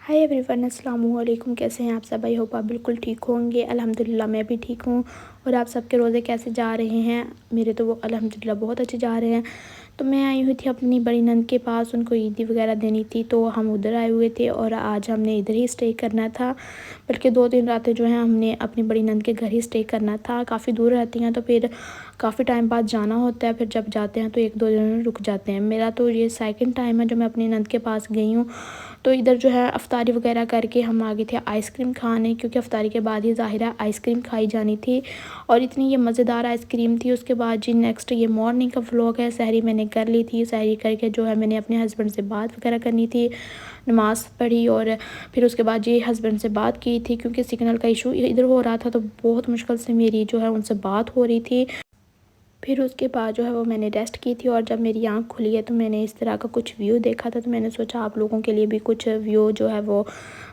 Hi everyone, अस्सलाम वालेकुम। कैसे हैं आप सब? आई होप आप बिल्कुल ठीक होंगे। अल्हम्दुलिल्लाह मैं भी ठीक हूँ। और आप सबके रोज़े कैसे जा रहे हैं? मेरे तो वो अल्हम्दुलिल्लाह बहुत अच्छे जा रहे हैं। तो मैं आई हुई थी अपनी बड़ी नंद के पास, उनको ईदी वगैरह देनी थी, तो हम उधर आए हुए थे और आज हमने इधर ही स्टे करना था। बल्कि 2-3 रातें जो हैं हमने अपनी बड़ी नंद के घर ही स्टे करना था। काफ़ी दूर रहती हैं तो फिर काफ़ी टाइम बाद जाना होता है। फिर जब जाते हैं तो 1-2 दिन रुक जाते हैं। मेरा तो ये सेकंड टाइम है जो मैं अपनी नंद के पास गई हूँ। तो इधर जो है अफ्तारी वगैरह करके हम आ गए थे आइसक्रीम खाने, क्योंकि अफ्तारी के बाद ही ज़ाहिरा आइसक्रीम खाई जानी थी। और इतनी ये मज़ेदार आइसक्रीम थी। उसके बाद जी नेक्स्ट ये मॉर्निंग का व्लॉग है। सहरी मैंने कर ली थी। सहरी करके जो है मैंने अपने हस्बैंड से बात वगैरह करनी थी, नमाज़ पढ़ी और फिर उसके बाद जी हस्बैंड से बात की थी, क्योंकि सिग्नल का इशू इधर हो रहा था तो बहुत मुश्किल से मेरी जो है उनसे बात हो रही थी। फिर उसके बाद जो है वो मैंने रेस्ट की थी और जब मेरी आँख खुली है तो मैंने इस तरह का कुछ व्यू देखा था। तो मैंने सोचा आप लोगों के लिए भी कुछ व्यू जो है वो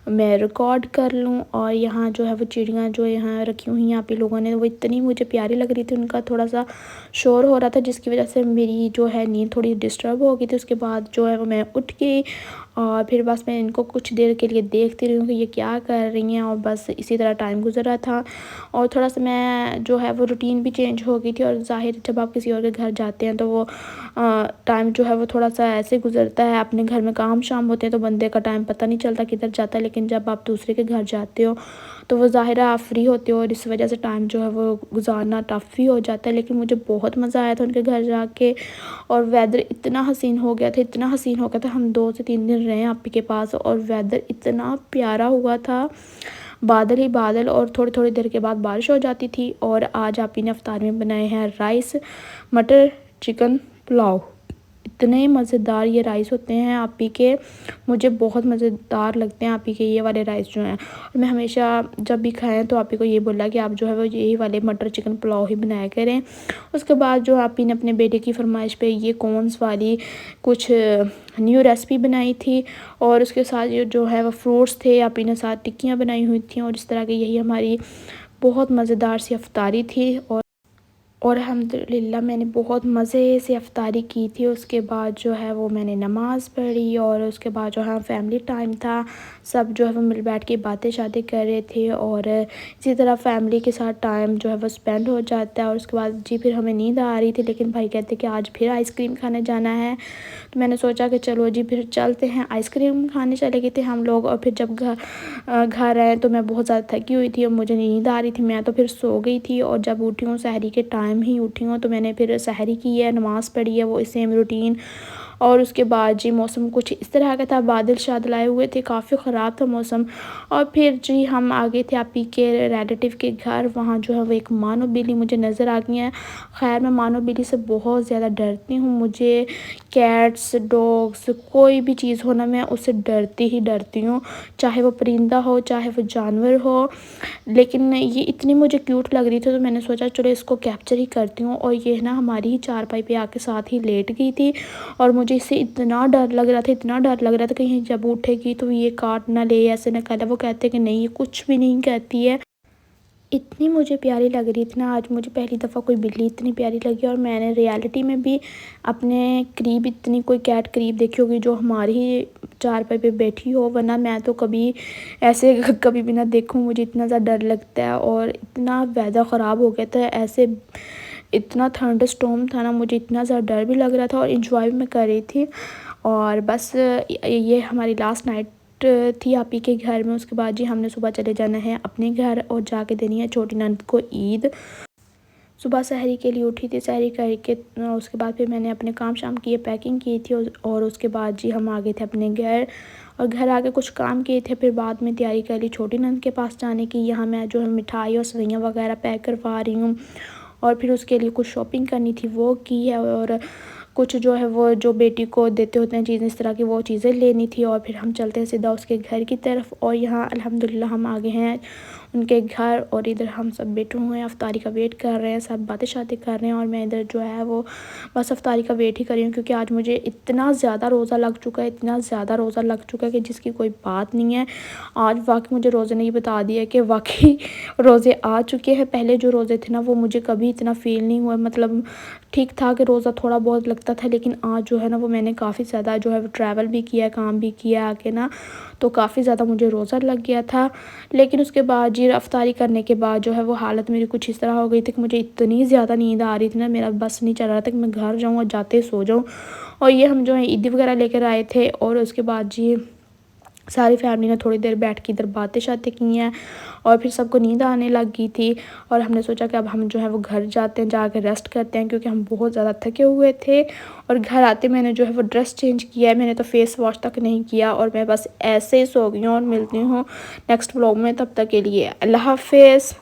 मैं रिकॉर्ड कर लूँ। और यहाँ जो है वो चिड़ियाँ जो यहाँ रखी हुई हैं आप ही लोगों ने, वो इतनी मुझे प्यारी लग रही थी। उनका थोड़ा सा शोर हो रहा था जिसकी वजह से मेरी जो है नींद थोड़ी डिस्टर्ब हो गई थी। उसके बाद जो है वो मैं उठ गई और फिर बस मैं इनको कुछ देर के लिए देखती रही हूँ कि ये क्या कर रही हैं, और बस इसी तरह टाइम गुजर रहा था। और थोड़ा सा मैं जो है वो रूटीन भी चेंज हो गई थी। और ज़ाहिर जब आप किसी और के घर जाते हैं तो वो टाइम जो है वो थोड़ा सा ऐसे गुजरता है। अपने घर में काम शाम होते हैं तो बंदे का टाइम पता नहीं चलता किधर जाता है, लेकिन जब आप दूसरे के घर जाते हो तो वो ज़ाहिर आप फ्री होते हो और इस वजह से टाइम जो है वो गुजारना टफ़ ही हो जाता है। लेकिन मुझे बहुत मज़ा आया था उनके घर जाके। और वेदर इतना हसीन हो गया था, इतना हसीन हो गया था। हम 2 से 3 दिन रहे आपी के पास और वेदर इतना प्यारा हुआ था, बादल ही बादल, और थोड़ी थोड़ी देर के बाद बारिश हो जाती थी। और आज आपी ने अफ्तार में बनाए हैं राइस, मटर चिकन पुलाव। इतने मज़ेदार ये राइस होते हैं आपी के, मुझे बहुत मज़ेदार लगते हैं आपी के ये वाले राइस जो हैं। और मैं हमेशा जब भी खाएं तो आपी को ये बोला कि आप जो है वो यही वाले मटर चिकन पुलाव ही बनाया करें। उसके बाद जो आपी ने अपने बेटे की फरमाइश पे ये कॉर्न्स वाली कुछ न्यू रेसिपी बनाई थी। और उसके साथ ये जो है वो फ्रूट्स थे, आपी ने साथ टिक्कियाँ बनाई हुई थी। और इस तरह की यही हमारी बहुत मज़ेदार सी अफ्तारी थी। और अल्हम्दुलिल्लाह मैंने बहुत मज़े से अफ्तारी की थी। उसके बाद जो है वो मैंने नमाज़ पढ़ी और उसके बाद जो है फैमिली टाइम था। सब जो है वो मिल बैठ के बातें शातें कर रहे थे और इसी तरह फैमिली के साथ टाइम जो है वो स्पेंड हो जाता है। और उसके बाद जी फिर हमें नींद आ रही थी, लेकिन भाई कहते कि आज फिर आइसक्रीम खाने जाना है। तो मैंने सोचा कि चलो जी फिर चलते हैं। आइसक्रीम खाने चले गए थे हम लोग। और फिर जब घर आए तो मैं बहुत ज़्यादा थकी हुई थी और मुझे नींद आ रही थी। मैं तो फिर सो गई थी और जब उठी हूँ सहरी के टाइम ही उठी हूँ, तो मैंने फिर सहरी की है, नमाज़ पढ़ी है, वो सेम रूटीन। और उसके बाद जी मौसम कुछ इस तरह का था, बादल शादल आए हुए थे, काफ़ी ख़राब था मौसम। और फिर जी हम आ गए थे आपी के रिलेटिव के घर। वहाँ जो है वो एक मानो बिल्ली मुझे नज़र आ गई है। खैर मैं मानो बिल्ली से बहुत ज़्यादा डरती हूँ। मुझे कैट्स डॉग्स कोई भी चीज़ हो ना, मैं उससे डरती ही डरती हूँ, चाहे वो परिंदा हो चाहे वो जानवर हो। लेकिन ये इतनी मुझे क्यूट लग रही थी तो मैंने सोचा चलो इसको कैप्चर ही करती हूँ। और ये ना हमारी ही चारपाई पे आके साथ ही लेट गई थी। और मुझे इससे इतना डर लग रहा था, इतना डर लग रहा था कहीं जब उठेगी तो ये काट ना ले, ऐसे ना कर ले। वो कहते हैं कि नहीं ये कुछ भी नहीं कहती है। इतनी मुझे प्यारी लग रही थी ना, आज मुझे पहली दफ़ा कोई बिल्ली इतनी प्यारी लगी। और मैंने रियलिटी में भी अपने करीब इतनी कोई कैट करीब देखी होगी जो हमारी ही चारपाई पे बैठी हो, वरना मैं तो कभी ऐसे कभी भी ना देखूँ। मुझे इतना ज़्यादा डर लगता है और इतना वेदर ख़राब हो गया था, ऐसे इतना थंडर स्टॉर्म था ना, मुझे इतना ज़्यादा डर भी लग रहा था और इंजॉय भी मैं कर रही थी। और बस ये हमारी लास्ट नाइट थी आपी के घर में। उसके बाद जी हमने सुबह चले जाना है अपने घर और जाके देनी है छोटी नंद को ईद। सुबह सहरी के लिए उठी थी, सहरी करके उसके बाद फिर मैंने अपने काम शाम किए, पैकिंग की थी। और उसके बाद जी हम आ गए थे अपने घर। और घर आके कुछ काम किए थे, फिर बाद में तैयारी कर ली छोटी नंद के पास जाने की। यहाँ मैं जो है मिठाई और सवैयाँ वगैरह पैक करवा रही हूँ। और फिर उसके लिए कुछ शॉपिंग करनी थी वो की है। और कुछ जो है वो जो बेटी को देते होते हैं चीज़ें इस तरह की, वो चीज़ें लेनी थी। और फिर हम चलते हैं सीधा उसके घर की तरफ। और यहाँ अल्हम्दुलिल्लाह हम आ गए हैं उनके घर, और इधर हम सब बैठे हुए हैं, अफ्तारी का वेट कर रहे हैं, सब बातें शातें कर रहे हैं। और मैं इधर जो है वो बस अफ्तारी का वेट ही कर रही हूँ, क्योंकि आज मुझे इतना ज़्यादा रोज़ा लग चुका है, इतना ज़्यादा रोज़ा लग चुका है कि जिसकी कोई बात नहीं है। आज वाकई मुझे रोज़े ने ये बता दिया कि वाकई रोज़े आ चुके हैं। पहले जो रोज़े थे ना वो मुझे कभी इतना फ़ील नहीं हुआ, मतलब ठीक था कि रोज़ा थोड़ा बहुत लगता था, लेकिन आज जो है ना वो मैंने काफ़ी ज़्यादा जो है वो ट्रैवल भी किया, काम भी किया आके ना, तो काफ़ी ज़्यादा मुझे रोज़ा लग गया था। लेकिन उसके बाद जी अफ्तारी करने के बाद जो है वो हालत मेरी कुछ इस तरह हो गई थी कि मुझे इतनी ज़्यादा नींद आ रही थी ना, मेरा बस नहीं चल रहा था कि मैं घर जाऊँ और जाते ही सो जाऊँ। और ये हम जो है ईदी वगैरह लेकर आए थे, और उसके बाद जी सारी फैमिली ने थोड़ी देर बैठ के इधर बातें शातें की हैं, और फिर सबको नींद आने लग गई थी। और हमने सोचा कि अब हम जो है वो घर जाते हैं, जाकर रेस्ट करते हैं, क्योंकि हम बहुत ज़्यादा थके हुए थे। और घर आते मैंने जो है वो ड्रेस चेंज किया है, मैंने तो फेस वॉश तक नहीं किया, और मैं बस ऐसे ही सो गई हूँ। और मिलती हूँ नेक्स्ट व्लॉग में, तब तक के लिए अल्लाह हाफिज़।